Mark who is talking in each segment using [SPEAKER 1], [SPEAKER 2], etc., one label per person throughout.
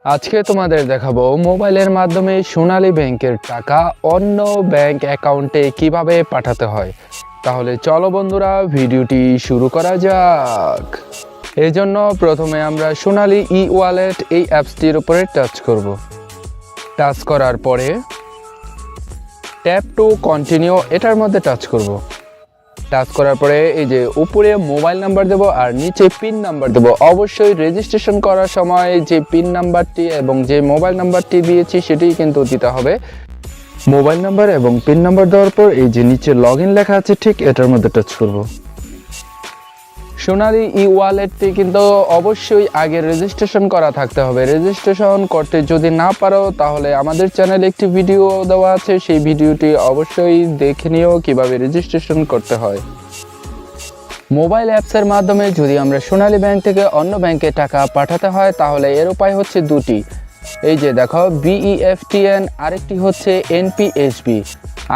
[SPEAKER 1] আজকে তোমাদের দেখাবো মোবাইলের মাধ্যমে সোনালী ব্যাংকের টাকা অন্য ব্যাংক অ্যাকাউন্টে কিভাবে পাঠাতে হয়। তাহলে চলো বন্ধুরা ভিডিওটি শুরু করা যাক। এই জন্য প্রথমে আমরা সোনালী ই ওয়ালেট এই অ্যাপসটির উপরে টাচ করব। টাচ করার পরে ট্যাপ টু কন্টিনিউ এটার মধ্যে টাচ করব। টাচ করার পরে এই যে উপরে মোবাইল নাম্বার দেব আর নিচে পিন নাম্বার দেব। অবশ্যই রেজিস্ট্রেশন করার সময় যে পিন নাম্বারটি এবং যে মোবাইল নাম্বারটি দিয়েছি সেটাই কিন্তু দিতে হবে। মোবাইল নাম্বার এবং পিন নাম্বার দেওয়ার পর এই যে নিচে লগইন লেখা আছে ঠিক এটার মধ্যে টাচ করব। সোনালী ই ওয়ালেটটি কিন্তু অবশ্যই আগে রেজিস্ট্রেশন করা থাকতে হবে। রেজিস্ট্রেশন করতে যদি না পারো তাহলে আমাদের চ্যানেলে একটি ভিডিও দেওয়া আছে, সেই ভিডিওটি অবশ্যই দেখে নিও কিভাবে রেজিস্ট্রেশন করতে হয়। মোবাইল অ্যাপসের মাধ্যমে যদি আমরা সোনালী ব্যাংক থেকে অন্য ব্যাংকে টাকা পাঠাতে হয় তাহলে এর উপায় হচ্ছে দুটি। এই যে দেখো BEFTN, আরেকটি হচ্ছে NPHB।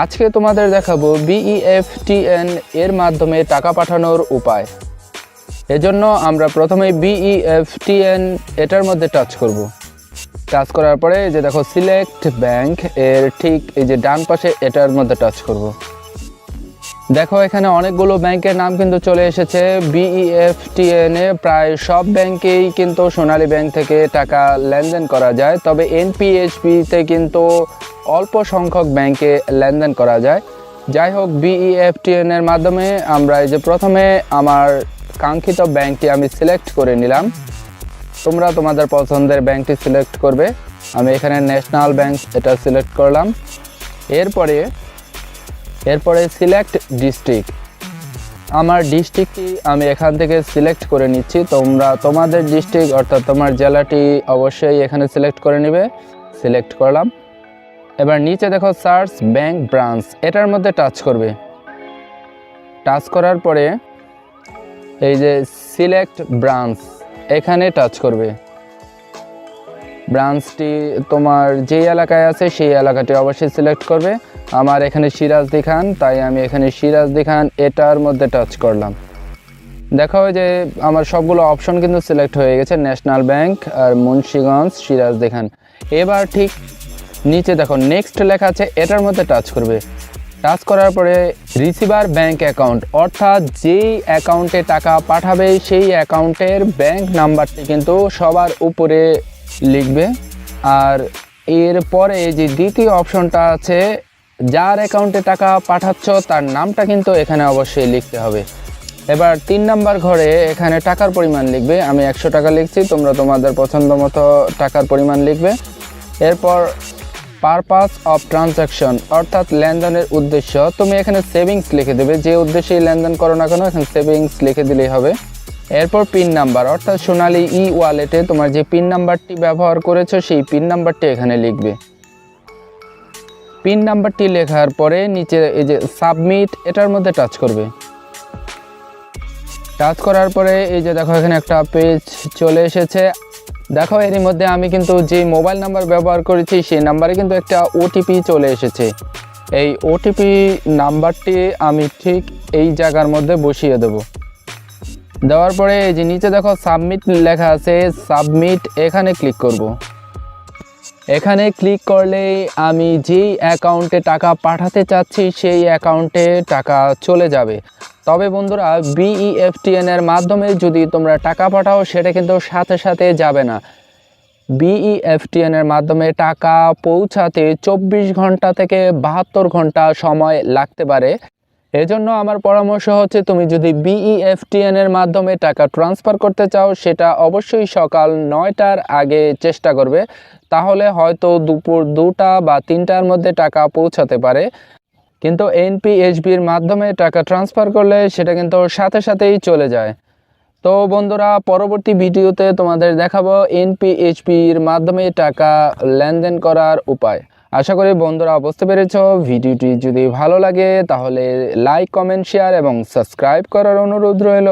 [SPEAKER 1] আজকে তোমাদের দেখাবো BEFTN এর মাধ্যমে টাকা পাঠানোর উপায়। এজন্য আমরা প্রথমে BEFTN এটার মধ্যে টাচ করব। টাচ করার পরে যে দেখো সিলেক্ট ব্যাংক এর ঠিক এই যে ডান পাশে এটার মধ্যে টাচ করব। দেখো এখানে অনেকগুলো ব্যাংকের নাম কিন্তু চলে এসেছে। BEFTN এ প্রায় সব ব্যাংকেই কিন্তু সোনালী ব্যাংক থেকে টাকা লেনদেন করা যায়, তবে NPHB তে কিন্তু অল্প সংখ্যক ব্যাংকে লেনদেন করা যায়। যাই হোক, BEFTN এর মাধ্যমে আমরা এই যে প্রথমে আমার কাঙ্ক্ষিত ব্যাংকটি আমি সিলেক্ট করে নিলাম। তোমরা তোমাদের পছন্দের ব্যাংকটি সিলেক্ট করবে। আমি এখানে ন্যাশনাল ব্যাংক এটা সিলেক্ট করলাম। এরপরে সিলেক্ট ডিস্ট্রিক্ট, আমার ডিস্ট্রিক্টটি আমি এখান থেকে সিলেক্ট করে নিচ্ছি। তোমরা তোমাদের ডিস্ট্রিক্ট অর্থাৎ তোমার জেলাটি অবশ্যই এখানে সিলেক্ট করে নেবে। সিলেক্ট করলাম। এবার নিচে দেখো সার্চ ব্যাংক ব্রাঞ্চ, এটার মধ্যে টাচ করবে। টাচ করার পরে এই যে সিলেক্ট ব্রাঞ্চ এখানে টাচ করবে। ব্রাঞ্চটি তোমার যেই এলাকায় আছে সেই এলাকাটি অবশ্যই সিলেক্ট করবে। আমার এখানে সিরাজদি খান, তাই আমি এখানে সিরাজদি খান এটার মধ্যে টাচ করলাম। দেখো যে আমার সবগুলো অপশন কিন্তু সিলেক্ট হয়ে গেছে, ন্যাশনাল ব্যাংক আর মুন্সিগঞ্জ সিরাজদি খান। এবার ঠিক নিচে দেখো নেক্সট লেখা আছে, এটার মধ্যে টাচ করবে। টাচ করার পরে রিসিভার ব্যাংক অ্যাকাউন্ট, অর্থাৎ যেই অ্যাকাউন্টে টাকা পাঠাবে সেই অ্যাকাউন্টের ব্যাংক নাম্বারটি কিন্তু সবার উপরে লিখবে। আর এরপরে যে দ্বিতীয় অপশনটা আছে, যার অ্যাকাউন্টে টাকা পাঠাচ্ছ তার নামটা কিন্তু এখানে অবশ্যই লিখতে হবে। এবার 3 নাম্বার ঘরে এখানে টাকার পরিমাণ লিখবে। আমি 100 টাকা লিখছি, তোমরা তোমাদের পছন্দ মতো টাকার পরিমাণ লিখবে। এরপর পারপাস অফ ট্রানজ্যাকশন, অর্থাৎ লেনদেনের উদ্দেশ্য, তুমি এখানে সেভিংস লিখে দেবে। যে উদ্দেশ্যেই লেনদেন করো না কেন এখানে সেভিংস লিখে দিলেই হবে। এরপর পিন নাম্বার, অর্থাৎ সোনালী ই ওয়ালেটে তোমার যে পিন নাম্বারটি ব্যবহার করেছো সেই পিন নাম্বারটি এখানে লিখবে। পিন নাম্বারটি লেখার পরে নিচে এই যে সাবমিট এটার মধ্যে টাচ করবে। টাচ করার পরে এই যে দেখো এখানে একটা পেজ চলে এসেছে। দেখো এরই মধ্যে আমি কিন্তু যে মোবাইল নাম্বার ব্যবহার করেছি সেই নাম্বারে কিন্তু একটা OTP চলে এসেছে। এই OTP নাম্বারটি আমি ঠিক এই জায়গার মধ্যে বসিয়ে দেব। দেওয়ার পরে এই যে নিচে দেখো সাবমিট লেখা আছে, সাবমিট এখানে ক্লিক করব। এখানে ক্লিক করলে আমি যেই অ্যাকাউন্টে টাকা পাঠাতে চাচ্ছি সেই অ্যাকাউন্টে টাকা চলে যাবে। তবে বন্ধুরা, BEFTN এর মাধ্যমে যদি তোমরা টাকা পাঠাও সেটা কিন্তু সাথে সাথে যাবে না। BEFTN এর মাধ্যমে টাকা পৌঁছাতে 24 ঘন্টা থেকে 72 ঘন্টা সময় লাগতে পারে। এজন্য আমার পরামর্শ হচ্ছে, তুমি যদি BEFTN এর মাধ্যমে টাকা ট্রান্সফার করতে চাও সেটা অবশ্যই সকাল 9টার আগে চেষ্টা করবে, তাহলে হয়তো দুপুর 2টা বা 3টার মধ্যে টাকা পৌঁছাতে পারে। কিন্তু NPHBর মাধ্যমে টাকা ট্রান্সফার করলে সেটা কিন্তু সাথে সাথেই চলে যায়। তো বন্ধুরা, পরবর্তী ভিডিওতে তোমাদের দেখাবো NPHBর মাধ্যমে টাকা লেনদেন করার উপায়। আশা করি বন্ধুরা বুঝতে পেরেছো। ভিডিওটি যদি ভালো লাগে তাহলে লাইক, কমেন্ট, শেয়ার এবং সাবস্ক্রাইব করার অনুরোধ রইল।